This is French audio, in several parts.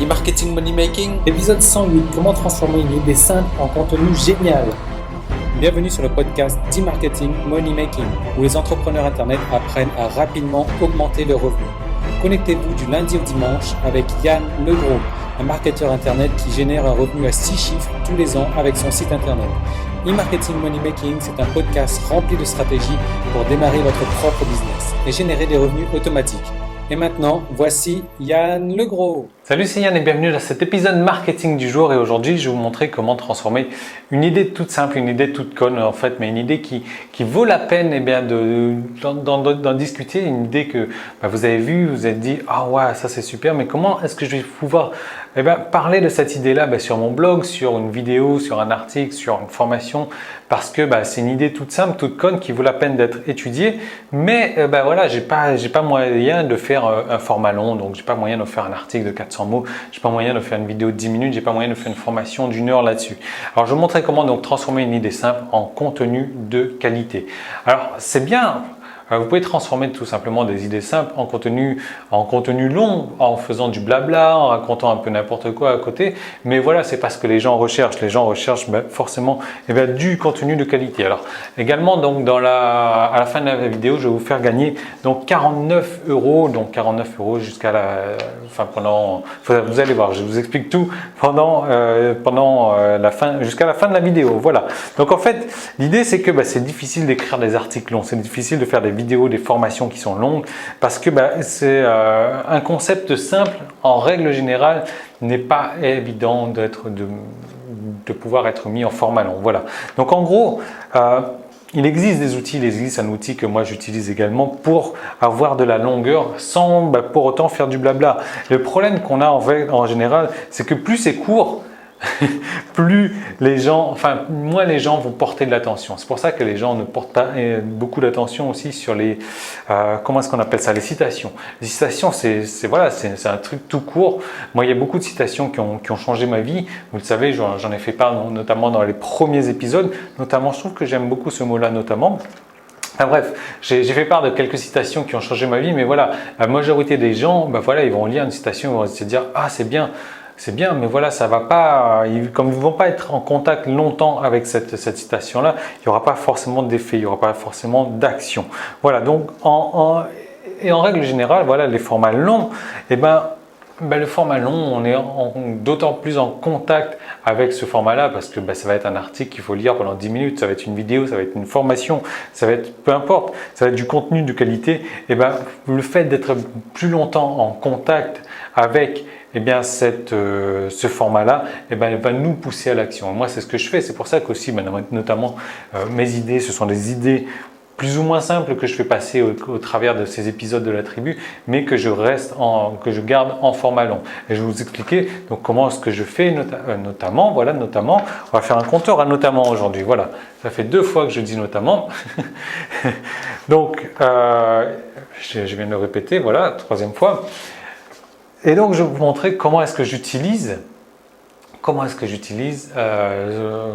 e-marketing money making. Épisode 108, comment transformer une idée simple en contenu génial. Bienvenue sur le podcast d'e-marketing money making, où les entrepreneurs internet apprennent à rapidement augmenter leurs revenus. Connectez-vous du lundi au dimanche avec Yann Legros, un marketeur internet qui génère un revenu à 6 chiffres tous les ans avec son site internet. E-marketing money making, c'est un podcast rempli de stratégies pour démarrer votre propre business et générer des revenus automatiques. Et maintenant, voici Yann Legros. Salut, c'est Yann et bienvenue dans cet épisode marketing du jour. Et aujourd'hui, je vais vous montrer comment transformer une idée toute simple, une idée toute conne en fait, mais une idée qui vaut la peine d'en discuter. Une idée que vous avez vue, vous êtes dit « Ah ouais, ça c'est super, mais comment est-ce que je vais pouvoir parler de cette idée-là sur mon blog, sur une vidéo, sur un article, sur une formation ?» Parce que c'est une idée toute simple, toute conne qui vaut la peine d'être étudiée. Mais voilà, j'ai pas moyen de faire un format long, donc j'ai pas moyen de faire un article de 400 mots, j'ai pas moyen de faire une vidéo de 10 minutes, j'ai pas moyen de faire une formation d'1 heure là-dessus. Alors je vais vous montrer comment donc transformer une idée simple en contenu de qualité. Alors c'est bien. Vous pouvez transformer tout simplement des idées simples en contenu long, en faisant du blabla, en racontant un peu n'importe quoi à côté. Mais voilà, c'est parce que les gens recherchent. Les gens recherchent forcément du contenu de qualité. Alors également, donc à la fin de la vidéo, je vais vous faire gagner donc 49 €. Donc 49 € jusqu'à vous allez voir, je vous explique tout jusqu'à la fin de la vidéo. Voilà. Donc en fait, l'idée c'est que c'est difficile d'écrire des articles longs, c'est difficile de faire des vidéos, des formations qui sont longues parce que c'est un concept simple en règle générale n'est pas évident de pouvoir être mis en format long. Voilà. Donc en gros, il existe des outils, il existe un outil que moi j'utilise également pour avoir de la longueur sans pour autant faire du blabla. Le problème qu'on a en général, c'est que plus c'est court, moins les gens vont porter de l'attention. C'est pour ça que les gens ne portent pas beaucoup d'attention aussi sur les comment est-ce qu'on appelle ça, les citations. Les citations, c'est un truc tout court. Moi, il y a beaucoup de citations qui ont changé ma vie. Vous le savez, j'en ai fait part notamment dans les premiers épisodes. Notamment, je trouve que j'aime beaucoup ce mot-là, notamment. Bref, j'ai fait part de quelques citations qui ont changé ma vie, mais voilà, la majorité des gens, ils vont lire une citation, ils vont se dire « Ah, c'est bien ». C'est bien, mais voilà, ça va pas. Comme ils ne vont pas être en contact longtemps avec cette citation-là, il n'y aura pas forcément d'effet, il n'y aura pas forcément d'action. Voilà, donc en règle générale, voilà, les formats longs, le format long, on est d'autant plus en contact avec ce format-là parce que ça va être un article qu'il faut lire pendant 10 minutes, ça va être une vidéo, ça va être une formation, ça va être peu importe, ça va être du contenu de qualité. Le fait d'être plus longtemps en contact avec ce format-là, va nous pousser à l'action. Moi, c'est ce que je fais. C'est pour ça qu'aussi, notamment, mes idées, ce sont des idées plus ou moins simples que je fais passer au travers de ces épisodes de la tribu, mais que je garde en format long. Et je vais vous expliquer donc comment est-ce que je fais, notamment, on va faire un compteur à notamment aujourd'hui. Voilà, ça fait 2 fois que je dis notamment. Donc, je viens de le répéter, voilà, 3e fois. Et donc, je vais vous montrer comment est-ce que j'utilise,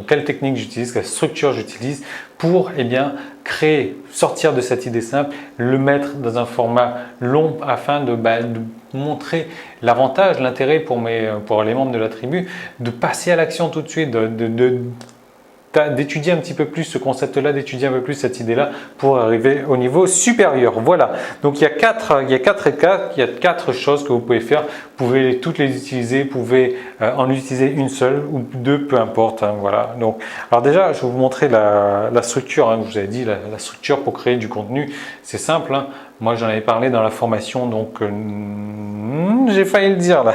quelle technique j'utilise, quelle structure j'utilise pour sortir de cette idée simple, le mettre dans un format long afin de montrer l'avantage, l'intérêt pour les membres de la tribu, de passer à l'action tout de suite, d'étudier un petit peu plus ce concept-là, d'étudier un peu plus cette idée-là pour arriver au niveau supérieur. Voilà. Donc il y a 4 choses que vous pouvez faire. Vous pouvez toutes les utiliser, vous pouvez en utiliser une seule ou 2, peu importe. Voilà. Donc, alors déjà, je vais vous montrer la structure. Je vous avais dit la structure pour créer du contenu. C'est simple. Moi, j'en avais parlé dans la formation, donc j'ai failli le dire là.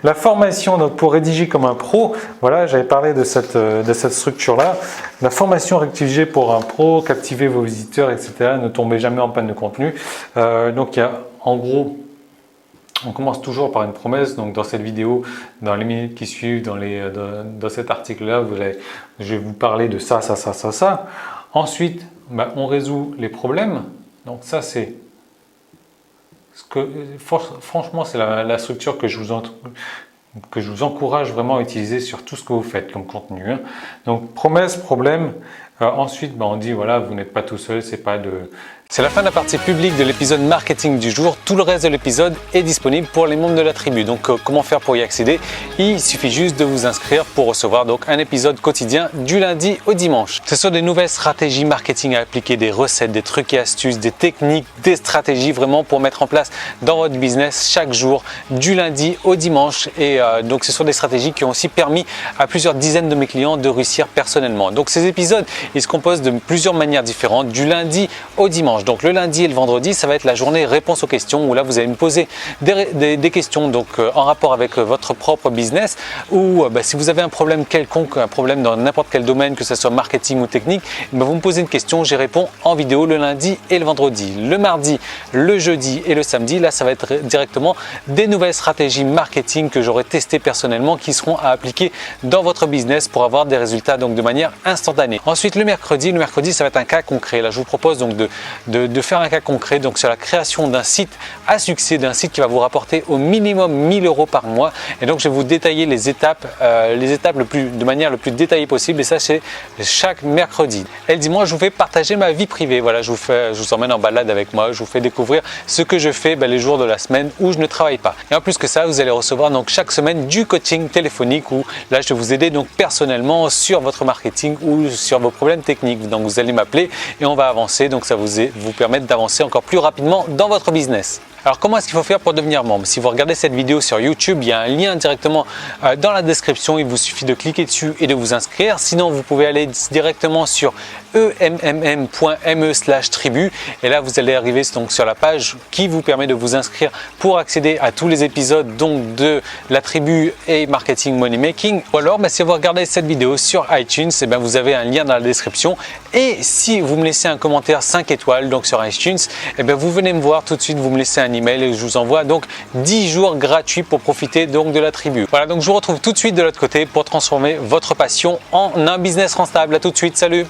La formation donc pour rédiger comme un pro. Voilà, j'avais parlé de cette structure-là. La formation rédiger pour un pro, captiver vos visiteurs, etc. Ne tombez jamais en panne de contenu. Donc, il y a en gros. On commence toujours par une promesse, donc dans cette vidéo, dans les minutes qui suivent, dans cet article-là, je vais vous parler de ça. Ensuite, on résout les problèmes. Donc ça, c'est franchement, c'est la structure que je vous encourage vraiment à utiliser sur tout ce que vous faites comme contenu. Donc promesse, problème, Ensuite, on dit voilà, vous n'êtes pas tout seul, c'est la fin de la partie publique de l'épisode marketing du jour. Tout le reste de l'épisode est disponible pour les membres de la tribu. Donc comment faire pour y accéder? Il suffit juste de vous inscrire pour recevoir donc un épisode quotidien du lundi au dimanche. Ce sont des nouvelles stratégies marketing à appliquer, des recettes, des trucs et astuces, des techniques, des stratégies vraiment pour mettre en place dans votre business chaque jour du lundi au dimanche. Et donc ce sont des stratégies qui ont aussi permis à plusieurs dizaines de mes clients de réussir personnellement. Donc ces épisodes, ils se composent de plusieurs manières différentes du lundi au dimanche. Donc le lundi et le vendredi, ça va être la journée réponse aux questions où là vous allez me poser des questions donc en rapport avec votre propre business ou si vous avez un problème quelconque, un problème dans n'importe quel domaine, que ce soit marketing ou technique, vous me posez une question, j'y réponds en vidéo le lundi et le vendredi. Le mardi, le jeudi et le samedi, là ça va être directement des nouvelles stratégies marketing que j'aurai testées personnellement qui seront à appliquer dans votre business pour avoir des résultats donc de manière instantanée. Ensuite le mercredi ça va être un cas concret. Là je vous propose donc de faire un cas concret donc sur la création d'un site à succès, d'un site qui va vous rapporter au minimum 1000 € par mois. Et donc je vais vous détailler les étapes de manière le plus détaillée possible, et ça c'est chaque mercredi. Et le dimanche je vous fais partager ma vie privée. Voilà, je vous emmène en balade avec moi, je vous fais découvrir ce que je fais les jours de la semaine où je ne travaille pas. Et en plus que ça, vous allez recevoir donc chaque semaine du coaching téléphonique où là je vais vous aider donc personnellement sur votre marketing ou sur vos problèmes techniques. Donc vous allez m'appeler et on va avancer, donc ça vous permettre d'avancer encore plus rapidement dans votre business. Alors comment est-ce qu'il faut faire pour devenir membre? Si vous regardez cette vidéo sur YouTube, il y a un lien directement dans la description, il vous suffit de cliquer dessus et de vous inscrire. Sinon vous pouvez aller directement sur emmm.me/tribu et là vous allez arriver donc sur la page qui vous permet de vous inscrire pour accéder à tous les épisodes donc de la tribu et marketing money making. Ou alors si vous regardez cette vidéo sur iTunes, vous avez un lien dans la description, et si vous me laissez un commentaire 5 étoiles donc sur iTunes, vous venez me voir tout de suite, vous me laissez un email et je vous envoie donc 10 jours gratuits pour profiter donc de la tribu. Voilà, donc je vous retrouve tout de suite de l'autre côté pour transformer votre passion en un business rentable. À tout de suite, salut.